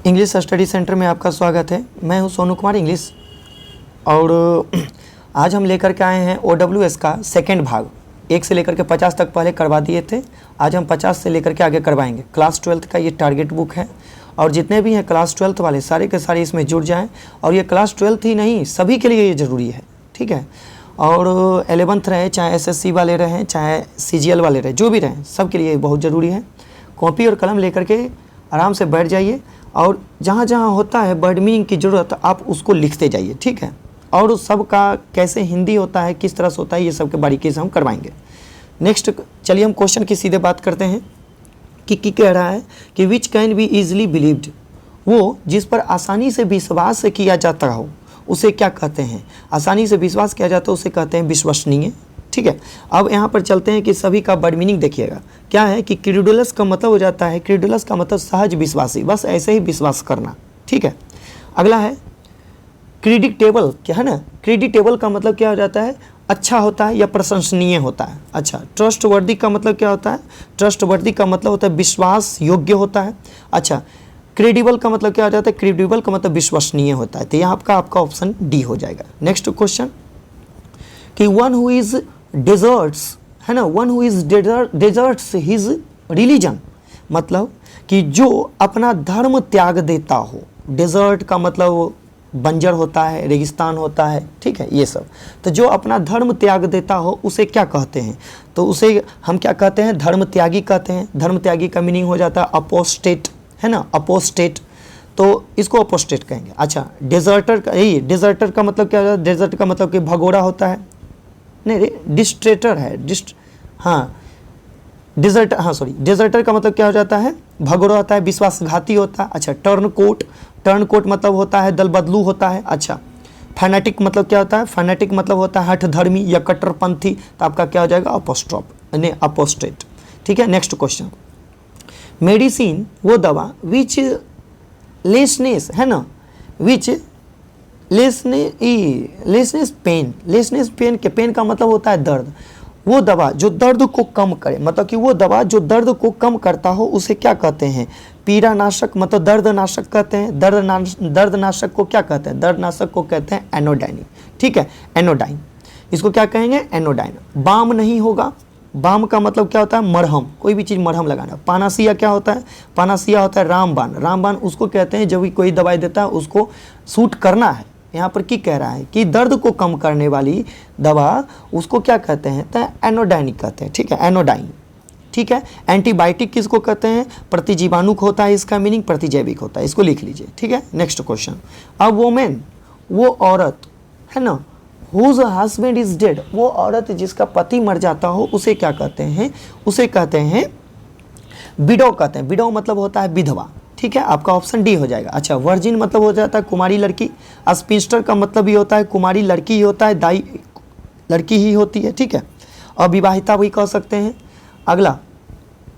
English study centre में आपका स्वागत है। मैं हूं सोनू कुमार इंग्लिश और आज हम लेकर के आए हैं OWS का सेकंड भाग। 1 से लेकर के 50 तक पहले करवा दिए थे, आज हम 50 से लेकर के आगे करवाएंगे। क्लास 12th का ये टारगेट बुक है और जितने भी हैं क्लास 12th वाले सारे के सारे इसमें जुड़ जाएं। और ये क्लास 12th ही नहीं, सभी के लिए ये ज़रूरी है, ठीक है। और 11th रहे, चाहे SSC वाले रहें, चाहे CGL वाले रहें, जो भी रहें, सब के लिए ये बहुत ज़रूरी है। कॉपी और कलम लेकर के आराम से बैठ जाइए और जहाँ जहाँ होता है वर्ड मीनिंग की ज़रूरत आप उसको लिखते जाइए, ठीक है। और उस सब का कैसे हिंदी होता है, किस तरह से होता है, ये सब के बारीकी से हम करवाएंगे। नेक्स्ट चलिए हम क्वेश्चन की सीधे बात करते हैं कि कह रहा है कि which can be easily believed, वो जिस पर आसानी से विश्वास किया जाता हो उसे क्या कहते हैं। आसानी से विश्वास किया जाता है उसे कहते हैं विश्वसनीय, ठीक है। अब यहाँ पर चलते हैं कि सभी का वर्ड मीनिंग देखिएगा क्या है कि क्रेडुलस का मतलब हो जाता है, क्रेडुलस का मतलब सहज विश्वासी, बस ऐसे ही विश्वास करना, ठीक है। अगला है क्रेडिटेबल, क्या है ना, क्रेडिटेबल का मतलब क्या हो जाता है, अच्छा होता है या प्रशंसनीय होता है। अच्छा, ट्रस्टवर्दी का मतलब क्या होता है, ट्रस्टवर्दी का मतलब होता है विश्वास योग्य होता है। अच्छा, क्रेडिबल का मतलब क्या हो जाता है, क्रेडिबल का मतलब विश्वसनीय होता है। तो यहाँ आपका ऑप्शन डी हो जाएगा। नेक्स्ट क्वेश्चन कि वन हु इज डेजर्ट्स, है ना, one who is deserts his religion, मतलब कि जो अपना धर्म त्याग देता हो। डेजर्ट का मतलब बंजर होता है, रेगिस्तान होता है, ठीक है, ये सब। तो जो अपना धर्म त्याग देता हो उसे क्या कहते हैं, तो उसे हम क्या कहते हैं, धर्म त्यागी कहते हैं। धर्म त्यागी का मीनिंग हो जाता है अपोस्टेट, है ना, अपोस्टेट, तो इसको अपोस्टेट कहेंगे। अच्छा, डेजर्टर का, यही डेजर्टर का मतलब क्या होता है, डेजर्ट का मतलब कि भगोड़ा होता है, नहीं डिस्ट्रेटर है, डेजर्ट, हाँ सॉरी, डेजर्टर का मतलब क्या हो जाता है, भगोड़ा होता है, विश्वासघाती होता है। अच्छा, टर्न कोट मतलब होता है दल बदलू होता है। अच्छा, फैनेटिक मतलब क्या होता है, फैनेटिक मतलब होता है हठधर्मी या कट्टरपंथी। तो आपका क्या हो जाएगा, अपोस्ट्रोप, यानी अपोस्टेट, ठीक है। नेक्स्ट क्वेश्चन, मेडिसिन वो दवा विच लेसनेस, है ना, विच लेसनेस पेन, लेसनेस पेन के, पेन का मतलब होता है दर्द, वो दवा जो दर्द को कम करे, मतलब कि वो दवा जो दर्द को कम करता हो उसे क्या कहते हैं, पीड़ानाशक, मतलब दर्दनाशक कहते हैं। दर्दनाशक को क्या कहते हैं, दर्दनाशक को कहते हैं एनोडाइन, ठीक है, एनोडाइन, इसको क्या कहेंगे, एनोडाइन। बाम नहीं होगा, बाम का मतलब क्या होता है, मरहम, कोई भी चीज़ मरहम लगाना। पानासिया क्या होता है, पानासिया होता है रामबाण, रामबाण उसको कहते हैं जब भी कोई दवाई देता है उसको सूट करना है। यहाँ पर क्या कह रहा है कि दर्द को कम करने वाली दवा उसको क्या कहते हैं, तो एनोडाइन कहते हैं, ठीक है, एनोडाइन, ठीक है। एंटीबायोटिक किसको कहते हैं, प्रतिजीवाणुक होता है, इसका मीनिंग प्रतिजैविक होता है, इसको लिख लीजिए, ठीक है। नेक्स्ट क्वेश्चन, अ वोमेन, वो औरत, है ना, हुज हस्बैंड इज डेड, वो औरत जिसका पति मर जाता हो उसे क्या कहते हैं, उसे कहते हैं विडो कहते हैं। विडो मतलब होता है विधवा, ठीक है, आपका ऑप्शन डी हो जाएगा। अच्छा, वर्जिन मतलब हो जाता है कुमारी लड़की। स्पिंस्टर का मतलब भी होता है कुमारी लड़की ही होता है, दाई लड़की ही होती है, ठीक है। अविवाहिता भी कह सकते हैं। अगला,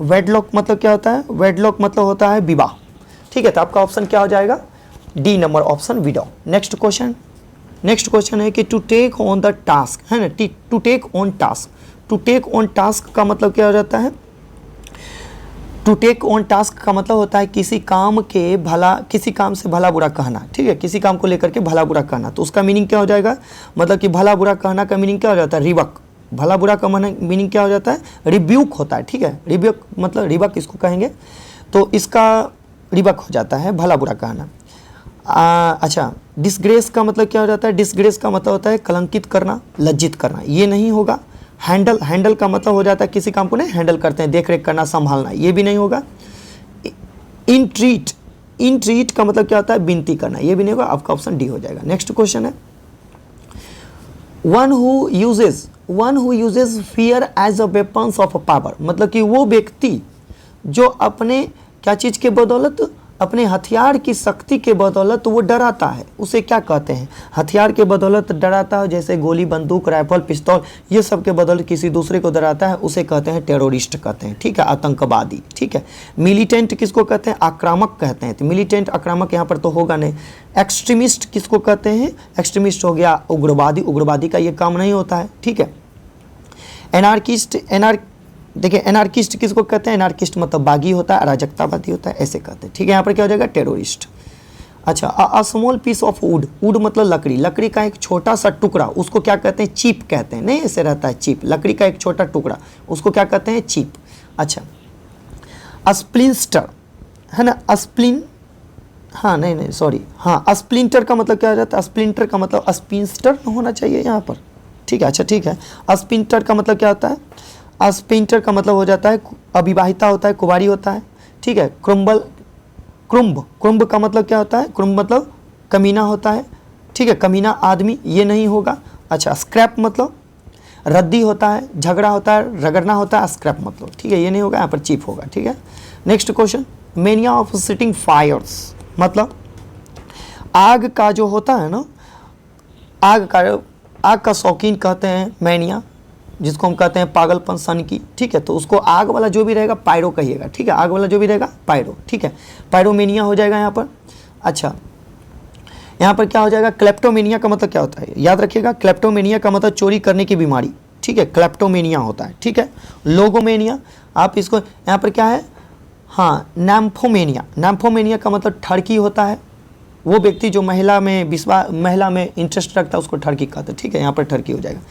वेडलॉक मतलब क्या होता है, वेडलॉक मतलब होता है विवाह, ठीक है। तो आपका ऑप्शन क्या हो जाएगा, D number option, widow. Next question है कि to take on the task, है ना, to take on task, to take on task का मतलब क्या हो जाता है, टू टेक ऑन टास्क का मतलब होता है किसी काम से भला बुरा कहना, ठीक है, किसी काम को लेकर के भला बुरा कहना। तो उसका मीनिंग क्या हो जाएगा, मतलब कि भला बुरा कहना का मीनिंग क्या हो जाता है, रिवक। भला बुरा का मीनिंग क्या हो जाता है, रिब्यूक होता है, ठीक है, रिब्यूक मतलब रिवक इसको कहेंगे, तो इसका रिवक हो जाता है भला बुरा कहना। अच्छा, डिसग्रेस का मतलब क्या हो जाता है, डिसग्रेस का मतलब होता है कलंकित करना, लज्जित करना, ये नहीं होगा। हैंडल का मतलब हो जाता है किसी काम को नहीं हैंडल करते हैं, देख रेख करना, संभालना, ये भी नहीं होगा। इंट्रीट का मतलब क्या होता है, विनती करना, ये भी नहीं होगा, आपका ऑप्शन डी हो जाएगा। नेक्स्ट क्वेश्चन है, one who uses fear as a weapons of power, मतलब कि वो व्यक्ति जो अपने क्या चीज़ के बदौलत, अपने हथियार की शक्ति के बदौलत वो डराता है, उसे क्या कहते हैं, हथियार के बदौलत डराता है, जैसे गोली, बंदूक, राइफल, पिस्तौल, ये सब के बदौलत किसी दूसरे को डराता है, उसे कहते हैं टेररिस्ट कहते हैं, ठीक है, आतंकवादी, ठीक है। मिलिटेंट किसको कहते हैं, आक्रामक कहते हैं। तो मिलिटेंट आक्रामक यहाँ पर तो होगा नहीं। एक्सट्रीमिस्ट किसको कहते हैं, एक्सट्रीमिस्ट हो गया उग्रवादी, उग्रवादी का ये काम नहीं होता है, ठीक है। एनार्किस्ट, देखिए एनार्किस्ट किसको कहते हैं, एनार्किस्ट मतलब बागी होता है, अराजकतावादी होता है, ऐसे कहते हैं, ठीक है। यहाँ पर क्या हो जाएगा, टेररिस्ट। अच्छा, a small piece of wood, wood मतलब लकड़ी, लकड़ी का एक छोटा सा टुकड़ा, उसको क्या कहते हैं? चीप कहते हैं। नहीं ऐसे रहता है चीप, लकड़ी का एक छोटा टुकड़ा, उसको क्या कहते हैं? चीप। अच्छा, स्प्लिंटर है ना, स्प्लिन, हाँ नहीं नहीं सॉरी, हाँ स्प्लिंटर का मतलब क्या हो जाता है? स्प्लिंटर का मतलब स्पिंस्टर होना चाहिए यहाँ पर, ठीक है। अच्छा ठीक है, स्प्लिंटर का मतलब क्या होता है? स्प्लिंटर का मतलब हो जाता है अविवाहिता होता है, कुंवारी होता है, ठीक है। क्रुम्ब, क्रुम्ब का मतलब क्या होता है? क्रुम्ब मतलब कमीना होता है, ठीक है, कमीना आदमी, ये नहीं होगा। अच्छा, स्क्रैप मतलब रद्दी होता है, झगड़ा होता है, रगड़ना होता है, स्क्रैप मतलब, ठीक है, ये नहीं होगा, यहाँ पर चीप होगा, ठीक है। Next question, mania of setting fires मतलब आग का जो होता है ना, आग का शौकीन कहते हैं मैनिया, जिसको हम कहते हैं पागलपन सन की, ठीक है। तो उसको आग वाला जो भी रहेगा पायरो कहिएगा, ठीक है, आग वाला जो भी रहेगा पायरो, ठीक है, पायरोमेनिया हो जाएगा यहाँ पर। अच्छा, यहाँ पर क्या हो जाएगा? क्लेप्टोमेनिया का मतलब क्या होता है? याद रखिएगा, क्लेप्टोमेनिया का मतलब चोरी करने की बीमारी, ठीक है, क्लेप्टोमेनिया होता है, ठीक है। लोगोमेनिया, आप इसको यहाँ पर क्या है? हाँ, नैम्फोमेनिया, नैम्फोमेनिया का मतलब ठरकी होता है, वो व्यक्ति जो महिला में इंटरेस्ट रखता है उसको ठरकी कहते हैं, ठीक है, यहाँ पर ठरकी हो जाएगा।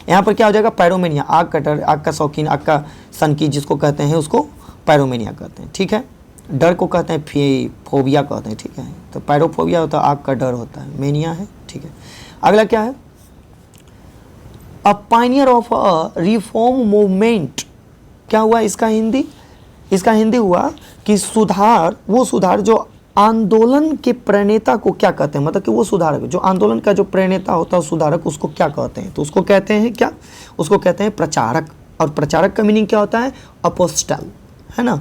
यहाँ पर क्या हो जाएगा? पायरोमेनिया, आग का डर, आग का शौकीन, आग का सनकी जिसको कहते हैं उसको पायरोमेनिया कहते हैं, ठीक है। डर को कहते हैं फोबिया कहते हैं, ठीक है। तो पायरोफोबिया होता है, आग का डर होता है, मेनिया है, ठीक है। अगला क्या है? अ Pioneer of a reform movement, क्या हुआ इसका हिंदी? इसका हिंदी हुआ कि सुधार, वो सुधार जो आंदोलन के प्रणेता को क्या कहते हैं? मतलब कि वो सुधारक जो आंदोलन का जो प्रणेता होता है, सुधारक, उसको क्या कहते हैं? तो उसको कहते हैं क्या? उसको कहते हैं प्रचारक। और प्रचारक का मीनिंग क्या होता है? अपोस्टल, है ना,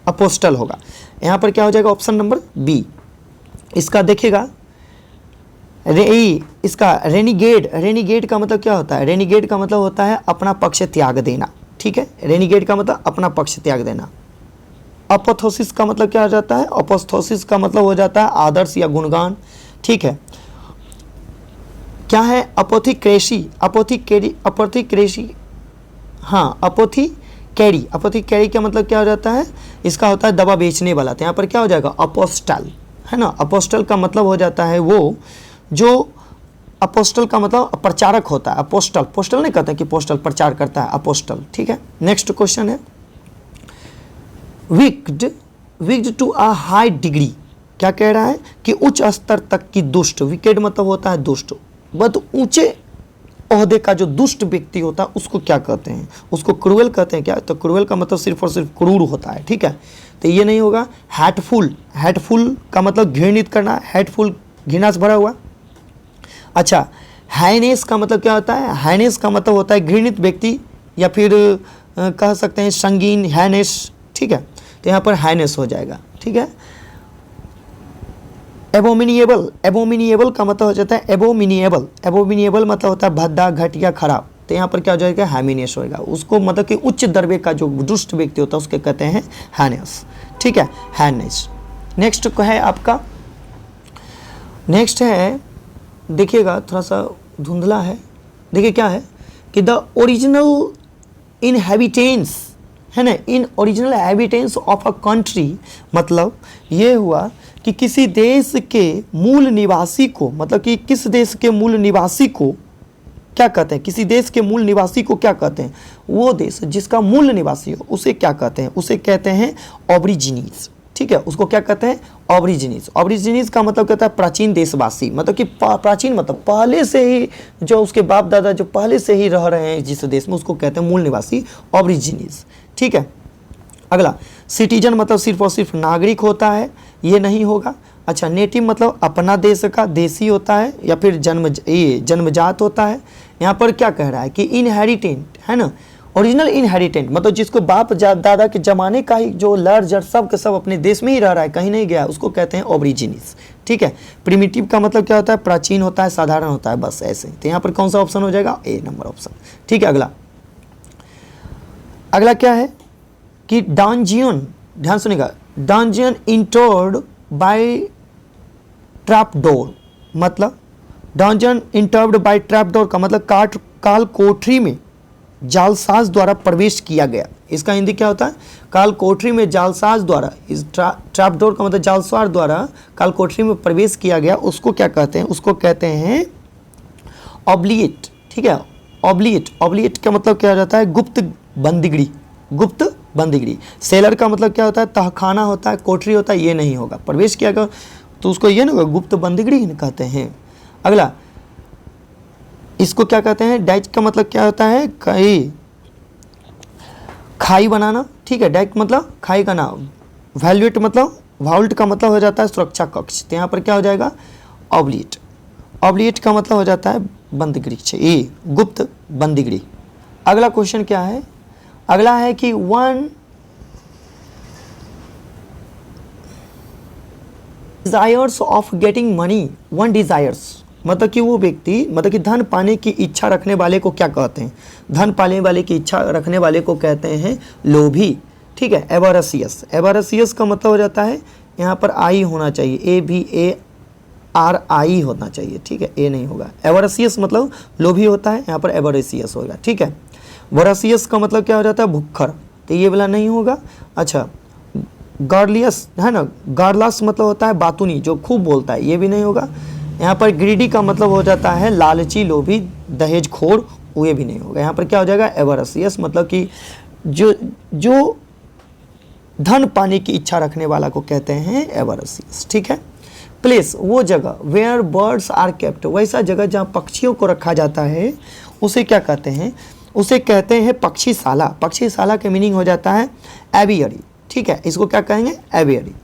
अपोस्टल होगा। यहाँ पर क्या हो जाएगा? Option number B. इसका देखिएगा, इसका रेनिगेड, रेनिगेड का मतलब क्या होता है? रेनिगेड का मतलब होता है अपना पक्ष त्याग देना, ठीक है। रेनिगेड का मतलब अपना पक्ष त्याग देना। अपोथोसिस का मतलब क्या हो जाता है? अपोस्थोसिस का मतलब हो जाता है आदर्श या गुणगान, ठीक है। क्या है? अपोथिक्रेसी, अपोथिक्रेसी, हाँ अपोथिकैरी, अपोथिकैरी का मतलब क्या हो जाता है? इसका होता है दवा बेचने वाला। तो यहाँ पर क्या हो जाएगा? अपोस्टल, है ना। अपोस्टल का मतलब हो जाता है वो जो, अपोस्टल का मतलब प्रचारक होता है, अपोस्टल, पोस्टल नहीं कहते कि पोस्टल प्रचार करता है, अपोस्टल, ठीक है। नेक्स्ट क्वेश्चन है, wicked to a high degree, क्या कह रहा है? कि उच्च स्तर तक की दुष्ट, विकेड मतलब होता है दुष्ट, बहुत ऊंचे ओहदे का जो दुष्ट व्यक्ति होता है उसको क्या कहते हैं? उसको क्रूएल कहते हैं क्या? तो क्रूएल का मतलब सिर्फ और सिर्फ क्रूर होता है, ठीक है। तो ये नहीं होगा। हैटफुल, हैटफुल का मतलब घृणित करना, हैटफुल घृणा से भरा हुआ। अच्छा, हाइनेस का मतलब क्या होता है? हाइनेस का मतलब होता है घृणित व्यक्ति, या फिर कह सकते हैं संगीन, हाइनेस, ठीक है। तो यहाँ पर हाइनेस हो जाएगा, ठीक है। एबोमिनिएबल, एबोमिनिएबल का मतलब हो जाता है एबोमिनिएबल, एबोमिनिएबल मतलब होता है भद्दा, घटिया, खराब। तो यहाँ पर क्या हो जाएगा? हाइनेस होएगा। उसको मतलब कि उच्च दर्जे का जो दुष्ट व्यक्ति होता है उसके कहते हैं हाइनेस, ठीक है, हाइनेस। नेक्स्ट है आपका, नेक्स्ट है, देखिएगा थोड़ा सा धुंधला है, देखिए क्या है कि द ओरिजिनल इनहैबिटेंट्स, है ना, in original habitants of a country, मतलब ये हुआ कि किसी देश के मूल निवासी को, मतलब कि किस देश के मूल निवासी को क्या कहते हैं? किसी देश के मूल निवासी को क्या कहते हैं? वो देश जिसका मूल निवासी हो उसे क्या कहते हैं? उसे कहते हैं ऑब्रिजिनीज, ठीक है। उसको क्या कहते हैं? ऑब्रिजिनीज। ऑब्रिजिनीज का मतलब कहता है प्राचीन देशवासी, मतलब कि प्राचीन मतलब पहले से ही जो उसके बाप दादा जो पहले से ही रह रहे हैं जिस देश में, उसको कहते हैं मूल निवासी, ऑब्रिजिनीज, ठीक है। अगला, सिटीजन मतलब सिर्फ और सिर्फ नागरिक होता है, ये नहीं होगा। अच्छा, नेटिव मतलब अपना देश का देसी होता है, या फिर जन्मजात होता है। यहाँ पर क्या कह रहा है कि इनहेरिटेंट, है ना, ओरिजिनल इनहेरिटेंट मतलब जिसको बाप दादा के जमाने का ही जो लड़ जड़ सब के सब अपने देश में ही रह रहा है, कहीं नहीं गया, उसको कहते हैं ऑब्रिजिनीज, ठीक है। प्रिमिटिव का मतलब क्या होता है? प्राचीन होता है, साधारण होता है, बस ऐसे। तो यहाँ पर कौन सा ऑप्शन हो जाएगा? ए नंबर ऑप्शन, ठीक है। अगला क्या है कि डांजियन, ध्यान सुनिएगा, डांजियन इंटर्ड बाय ट्रैपडोर, मतलब डांजियन इंटर्ड बाय ट्रैपडोर का मतलब काल कोठरी में जालसाज द्वारा प्रवेश किया गया, इसका हिंदी क्या होता है? काल कोठरी में जालसाज द्वारा, इस ट्रैपडोर का मतलब जालसाज द्वारा काल कोठरी में प्रवेश किया गया, उसको क्या कहते हैं? उसको कहते हैं ऑब्लिएट। ठीक है, ऑब्लिएट। ऑब्लिएट का मतलब क्या हो जाता है? गुप्त बंदीगृह। गुप्त बंदीगृह। सेलर का मतलब क्या होता है? तहखाना होता है, कोठरी होता है, ये नहीं होगा। प्रवेश किया गया तो उसको ये ना होगा, गुप्त बंदीगृह कहते हैं। अगला, इसको क्या कहते हैं? डाइच का मतलब क्या होता है? खाई बनाना। ठीक है, डाइच मतलब खाई का नाम। वैल्यूट मतलब, वाउल्ट का मतलब हो जाता है सुरक्षा कक्ष, तो यहाँ पर क्या हो जाएगा? ऑब्लिएट। ऑब्लिएट का मतलब हो जाता है बंदीगृह, ये गुप्त बंदीगृह। अगला क्वेश्चन क्या है? अगला है कि one desires of getting money, one desires मतलब कि वो व्यक्ति, मतलब कि धन पाने की इच्छा रखने वाले को क्या कहते हैं? धन पाने वाले की इच्छा रखने वाले को कहते हैं लोभी। ठीक है, एवरसियस। एवरसियस का मतलब हो जाता है, यहाँ पर आई होना चाहिए, AVARI होना चाहिए। ठीक है, ए नहीं होगा। एवरसियस मतलब लोभी होता है, यहाँ पर एवरसियस होगा। ठीक है, वोरासियस का मतलब क्या हो जाता है? भुक्खर, तो ये वाला नहीं होगा। अच्छा, गार्लियस है ना, गार्लास मतलब होता है बातूनी, जो खूब बोलता है, ये भी नहीं होगा। यहाँ पर ग्रीडी का मतलब हो जाता है लालची, लोभी, दहेज खोर, ये भी नहीं होगा। यहाँ पर क्या हो जाएगा? एवरसियस मतलब कि जो धन पाने की इच्छा रखने वाला को कहते हैं एवरसियस। ठीक है, प्लेस वो जगह, वेयर बर्ड्स आर केप्ट, वैसा जगह जहाँ पक्षियों को रखा जाता है, उसे क्या कहते हैं? उसे कहते हैं पक्षीशाला। पक्षीशाला के मीनिंग हो जाता है एवियरी। ठीक है, इसको क्या कहेंगे? एवियरी।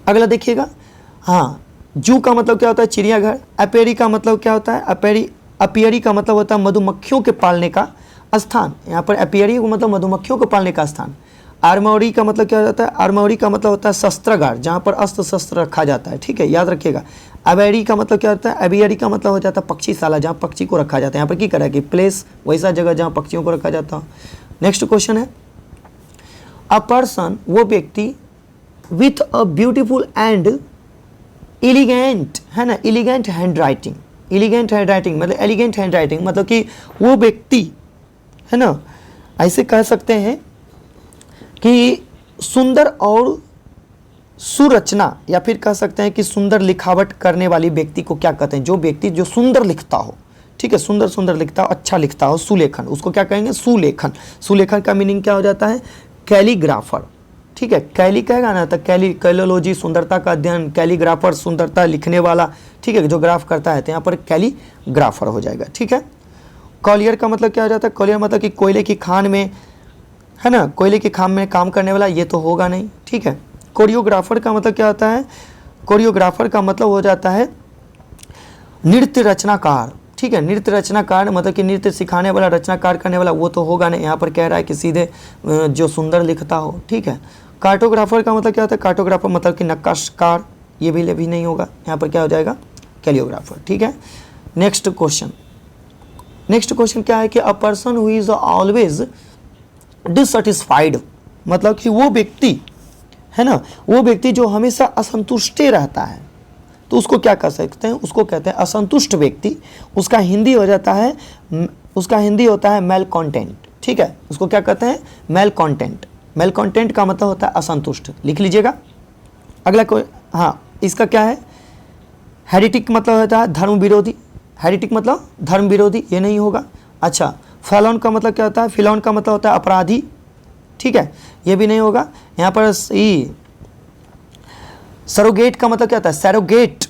अगला देखिएगा, हाँ, जू का मतलब क्या होता है? चिड़ियाघर। अपेरी का मतलब क्या होता है? अपियरी का मतलब होता है मधुमक्खियों के पालने का स्थान। यहाँ पर अपियरी का मतलब मधुमक्खियों को पालने का स्थान। आर्मोरी का मतलब क्या हो जाता है? आर्मोरी का मतलब होता है शस्त्रागार, जहाँ पर अस्त्र शस्त्र रखा जाता है। ठीक है, याद रखिएगा। अवेरी का मतलब क्या होता है? एवियरी का मतलब हो जाता है पक्षीशाला, जहाँ पक्षी को रखा जाता है। यहाँ पर क्या करा कि प्लेस, वैसा जगह जहाँ पक्षियों को रखा जाता है। नेक्स्ट क्वेश्चन है, अ पर्सन, वो व्यक्ति, with a beautiful and elegant, है ना, elegant hand writing. Elegant hand writing मतलब एलिगेंट हैंड राइटिंग मतलब कि वो व्यक्ति, है ना, ऐसे कह सकते हैं कि सुंदर और सुरचना, या फिर कह सकते हैं कि सुंदर लिखावट करने वाली व्यक्ति को क्या कहते हैं? जो व्यक्ति जो सुंदर लिखता हो। ठीक है, सुंदर सुंदर लिखता हो, अच्छा लिखता हो, सुलेखन, उसको क्या कहेंगे? सुलेखन। सुलेखन का मीनिंग क्या हो जाता है? कैलीग्राफर। ठीक है, कैली कहेगा ना, तो कैलोलॉजी सुंदरता का अध्ययन, कैलीग्राफर सुंदरता लिखने वाला। ठीक है, जो ग्राफ करता है, तो यहाँ पर कैलीग्राफर हो जाएगा। ठीक है, कॉलियर का मतलब क्या हो जाता है? कॉलियर मतलब कि कोयले की खान में, है ना, कोयले की खान में काम करने वाला, ये तो होगा नहीं। ठीक है, कोरियोग्राफर का मतलब क्या होता है? कोरियोग्राफर का मतलब हो जाता है नृत्य रचनाकार। ठीक है, नृत्य रचनाकार मतलब कि नृत्य सिखाने वाला, रचनाकार करने वाला, वो तो होगा नहीं। यहाँ पर कह रहा है कि सीधे जो सुंदर लिखता हो। ठीक है, कार्टोग्राफर का मतलब क्या होता है? कार्टोग्राफर मतलब कि नक्काशकार, ये भी नहीं होगा। यहाँ पर क्या हो जाएगा? कैलियोग्राफर। ठीक है, नेक्स्ट क्वेश्चन। नेक्स्ट क्वेश्चन क्या है कि a person who is always dissatisfied, मतलब कि वो व्यक्ति, है ना, वो व्यक्ति जो हमेशा असंतुष्ट रहता है, तो उसको क्या कह सकते हैं? उसको कहते हैं असंतुष्ट व्यक्ति। उसका हिंदी हो जाता है, उसका हिंदी होता है मेल कॉन्टेंट। ठीक है, उसको क्या कहते हैं? Mail content. मेल कॉन्टेंट का मतलब होता है असंतुष्ट, लिख लीजिएगा। अगला कोई, हाँ, इसका क्या है? हेरेटिक मतलब होता है धर्म विरोधी। हेरेटिक मतलब धर्म विरोधी, ये नहीं होगा। अच्छा, फेलोन का मतलब क्या होता है? फेलोन का मतलब होता है अपराधी। ठीक है, ये भी नहीं होगा। यहाँ पर सरोगेट का मतलब क्या होता है? सरोगेट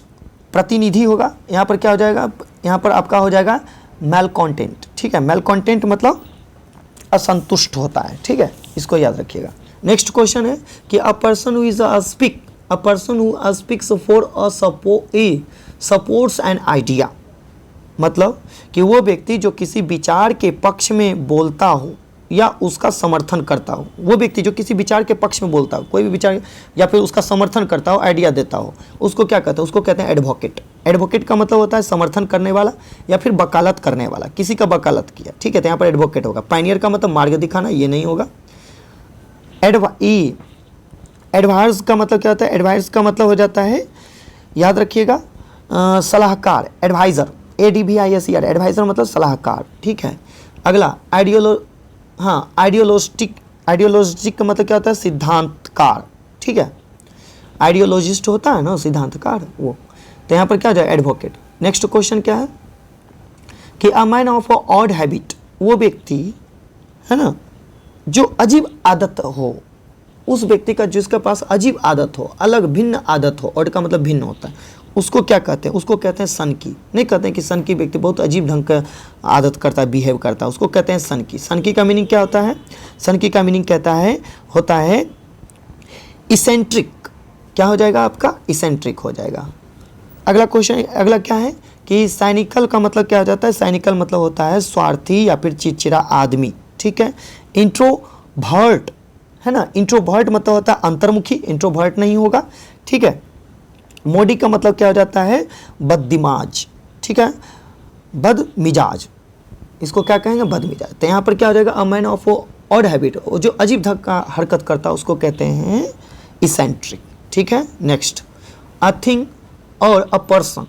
प्रतिनिधि होगा। यहाँ पर क्या हो जाएगा? यहाँ पर आपका हो जाएगा मेल कॉन्टेंट। ठीक है, मेल कॉन्टेंट मतलब असंतुष्ट होता है। ठीक है, इसको याद रखिएगा। नेक्स्ट क्वेश्चन है कि a person who is a person who speaks for a supports an idea, मतलब कि वो व्यक्ति जो किसी विचार के पक्ष में बोलता हो या उसका समर्थन करता हो। वो व्यक्ति जो किसी विचार के पक्ष में बोलता हो, कोई भी विचार, या फिर उसका समर्थन करता हो, आइडिया देता हो, उसको क्या कहते हैं? उसको कहते हैं एडवोकेट। एडवोकेट का मतलब होता है समर्थन करने वाला या फिर वकालत करने वाला, किसी का वकालत किया। ठीक है, तो यहाँ पर एडवोकेट होगा। पायनियर का मतलब मार्ग दिखाना, ये नहीं होगा। एडवाइस का मतलब क्या होता है? एडवाइस का मतलब हो जाता है, याद रखिएगा, सलाहकार, एडवाइज़र, ADVISER, एडवाइज़र मतलब सलाहकार। ठीक है, अगला आइडियोलॉजिस्टिक आइडियोलॉजिक का मतलब क्या होता है? सिद्धांतकार, ठीक है। आइडियोलॉजिस्ट होता है ना सिद्धांतकार, वो। तो यहाँ पर क्या हो जाएगा? एडवोकेट। नेक्स्ट क्वेश्चन क्या है कि a man of odd habit, वो व्यक्ति है ना जो अजीब आदत हो, उस व्यक्ति का जिसके पास अजीब आदत हो, अलग भिन्न आदत हो, ऑड का मतलब भिन्न होता है, उसको क्या कहते हैं? उसको कहते हैं सन की। नहीं कहते हैं कि सन की व्यक्ति बहुत अजीब ढंग का आदत करता है, बिहेव करता है, उसको कहते हैं सन की। सन की का मीनिंग क्या होता है? सन की का मीनिंग कहता है, होता है इसेंट्रिक। क्या हो जाएगा आपका? इसेंट्रिक हो जाएगा। अगला क्वेश्चन, अगला क्या है कि साइनिकल का मतलब क्या हो जाता है? साइनिकल मतलब होता है स्वार्थी या फिर चिड़चिड़ा आदमी, ठीक है। इंट्रोवर्ट है ना, इंट्रोवर्ट मतलब होता है अंतर्मुखी, इंट्रोवर्ट नहीं होगा, ठीक है। मोडी का मतलब क्या हो जाता है? बददिमाज, ठीक है, बदमिजाज, इसको क्या कहेंगे? बदमिजाज। तो यहाँ पर क्या हो जाएगा? A man of odd habit, जो अजीब ढंग का हरकत करता है उसको कहते हैं इसेंट्रिक, ठीक है। नेक्स्ट, अ थिंग और अ पर्सन,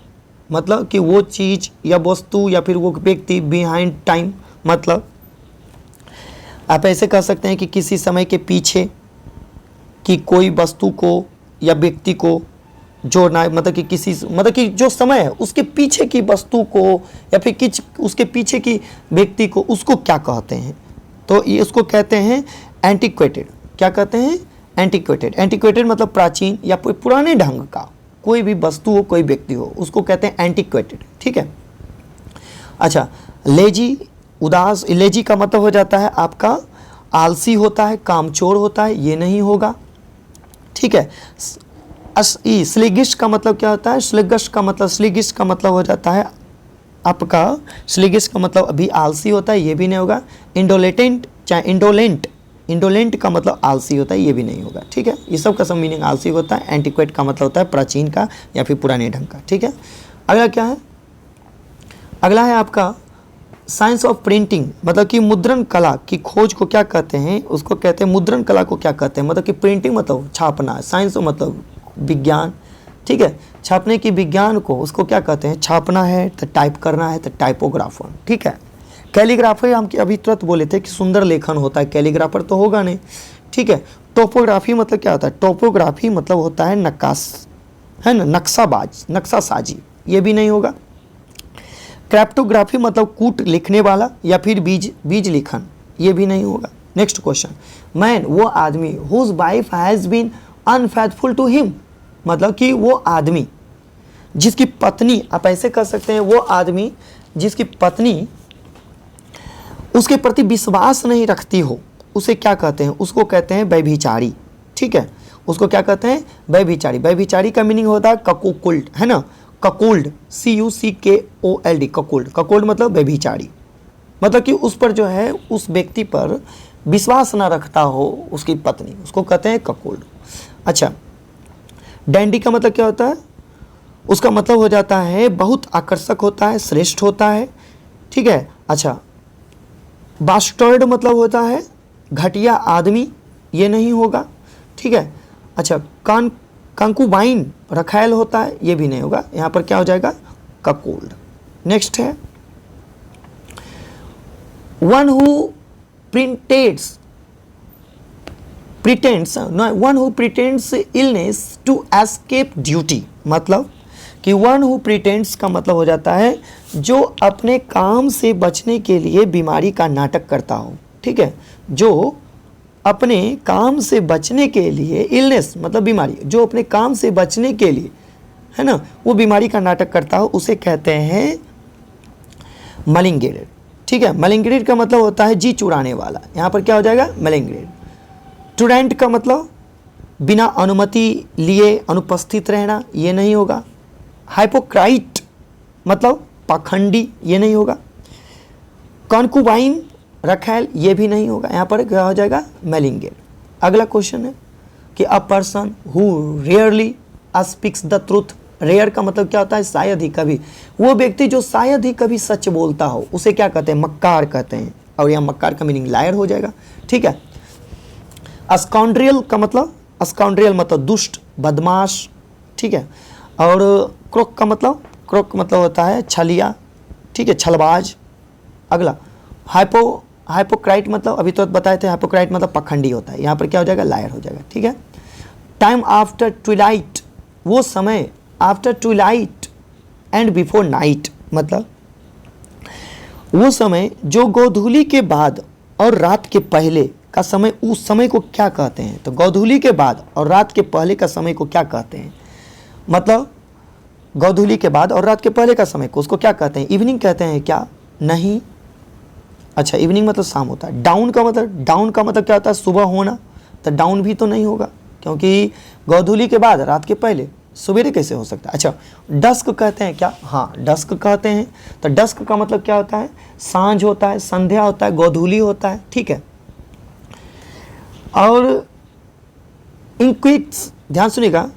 मतलब कि वो चीज़ या वस्तु या फिर वो व्यक्ति बिहाइंड टाइम, मतलब आप ऐसे कह सकते हैं कि किसी समय के पीछे कि कोई वस्तु को या व्यक्ति को जोड़ना है, मतलब कि किसी, मतलब कि जो समय है उसके पीछे की वस्तु को या फिर किस उसके पीछे की व्यक्ति को, उसको क्या कहते हैं? तो ये उसको कहते हैं एंटिक्वेटेड। क्या कहते हैं? एंटिक्वेटेड। एंटिक्वेटेड मतलब प्राचीन या पुराने ढंग का, कोई भी वस्तु हो, कोई व्यक्ति हो, उसको कहते हैं एंटिक्वेटेड, ठीक है। अच्छा, लेजी, उदास। लेजी का मतलब हो जाता है आपका आलसी होता है, कामचोर होता है, ये नहीं होगा, ठीक है। स्लिगिश का मतलब क्या होता है? स्लिगिश का मतलब हो जाता है आपका, स्लिगिश का मतलब अभी आलसी होता है, ये भी नहीं होगा। इंडोलेटेंट, चाहे इंडोलेंट का मतलब आलसी होता है, ये भी नहीं होगा, ठीक है। ये सब का सब मीनिंग आलसी होता है। एंटिक्वेट का मतलब होता है प्राचीन का या फिर पुराने ढंग का, ठीक है। अगला क्या है? अगला है आपका साइंस ऑफ प्रिंटिंग, मतलब कि मुद्रण कला की खोज को क्या कहते हैं? उसको कहते हैं, मुद्रण कला को क्या कहते हैं? मतलब कि प्रिंटिंग मतलब छापना, साइंस मतलब विज्ञान, ठीक है। छापने की विज्ञान को उसको क्या कहते हैं? छापना है तो टाइप करना है तो टाइपोग्राफर, ठीक है। कैलीग्राफर हम अभी तुरंत बोले थे कि सुंदर लेखन होता है, कैलीग्राफर तो होगा नहीं, ठीक है। टोपोग्राफी मतलब क्या होता है? टोपोग्राफी मतलब होता है नक्काश, है ना, नक्शाबाज, नक्शासाजी, ये भी नहीं होगा। क्रिप्टोग्राफी मतलब कूट लिखने वाला या फिर बीज लिखन, ये भी नहीं होगा। नेक्स्ट क्वेश्चन, मैन, वो आदमी whose wife has been unfaithful to him, मतलब कि वो आदमी जिसकी पत्नी, आप ऐसे कर सकते हैं, वो आदमी जिसकी पत्नी उसके प्रति विश्वास नहीं रखती हो, उसे क्या कहते हैं? उसको कहते हैं व्यभिचारी, ठीक है। उसको क्या कहते हैं? व्यभिचारी। व्यभिचारी का मीनिंग होता है ककोल्ड, है ना, ककोल्ड, CUCKOLD, ककोल्ड। ककोल्ड मतलब व्यभिचारी, मतलब कि उस पर जो है, उस व्यक्ति पर विश्वास ना रखता हो उसकी पत्नी, उसको कहते हैं ककोल्ड। अच्छा, डैंडी का मतलब क्या होता है? उसका मतलब हो जाता है बहुत आकर्षक होता है, श्रेष्ठ होता है, ठीक है। अच्छा, बास्टर्ड मतलब होता है घटिया आदमी, ये नहीं होगा, ठीक है। अच्छा, कंकुबाइन रखैल होता है, ये भी नहीं होगा। यहाँ पर क्या हो जाएगा? ककोल्ड। नेक्स्ट है one who pretends illness to escape duty, मतलब कि वन हु प्रिटेंड्स का मतलब हो जाता है जो अपने काम से बचने के लिए बीमारी का नाटक करता हो, ठीक है। जो अपने काम से बचने के लिए, इलनेस मतलब बीमारी, जो अपने काम से बचने के लिए, है ना, वो बीमारी का नाटक करता हो, उसे कहते हैं मलिंगेटेड, ठीक है। मलिंगेटेड का मतलब होता है जी चुराने वाला, यहाँ पर क्या हो जाएगा? मलिंगेटेड। टुरेंट का मतलब बिना अनुमति लिए अनुपस्थित रहना, ये नहीं होगा। हाइपोक्राइट मतलब पाखंडी, ये नहीं होगा। कॉन्कुबाइन रखैल, ये भी नहीं होगा। यहाँ पर क्या हो जाएगा? मेलिंगेट। अगला क्वेश्चन है कि a person who rarely speaks the truth. Rare का मतलब क्या होता है? शायद ही कभी। वो व्यक्ति जो शायद ही कभी सच बोलता हो, उसे क्या कहते हैं? मक्कार कहते हैं। और यहाँ मक्कार का मीनिंग लायर हो जाएगा, ठीक है। स्काउंड्रियल का मतलब, स्काउंड्रियल मतलब दुष्ट, बदमाश, ठीक है। और क्रोक का मतलब होता है छलिया, ठीक है, छलबाज। अगला हाइपोक्राइट मतलब अभी तो बताए थे, हाइपोक्राइट मतलब पखंडी होता है, यहाँ पर क्या हो जाएगा, लायर हो जाएगा, ठीक है। टाइम आफ्टर ट्विलाइट, वो समय after Twilight and before night, मतलब वो समय जो गोधूली के बाद और रात के पहले का समय, उस समय को क्या कहते हैं? तो गोधूली के बाद और रात के पहले का समय को क्या कहते हैं? मतलब गोधूली के बाद और रात के पहले का समय को उसको क्या कहते हैं? इवनिंग कहते हैं क्या? नहीं। अच्छा, इवनिंग मतलब शाम होता है। डाउन का मतलब क्या होता है? सुबह होना। तो डाउन भी तो नहीं होगा, क्योंकि गोधूली के बाद रात के पहले सवेरे कैसे हो सकता है? अच्छा, डस्क कहते हैं क्या? हाँ, डस्क कहते हैं। तो डस्क का मतलब क्या होता है? सांझ होता है, संध्या होता है, गोधूली होता है, ठीक है। और इक्लिप्स, ध्यान सुनिएगा,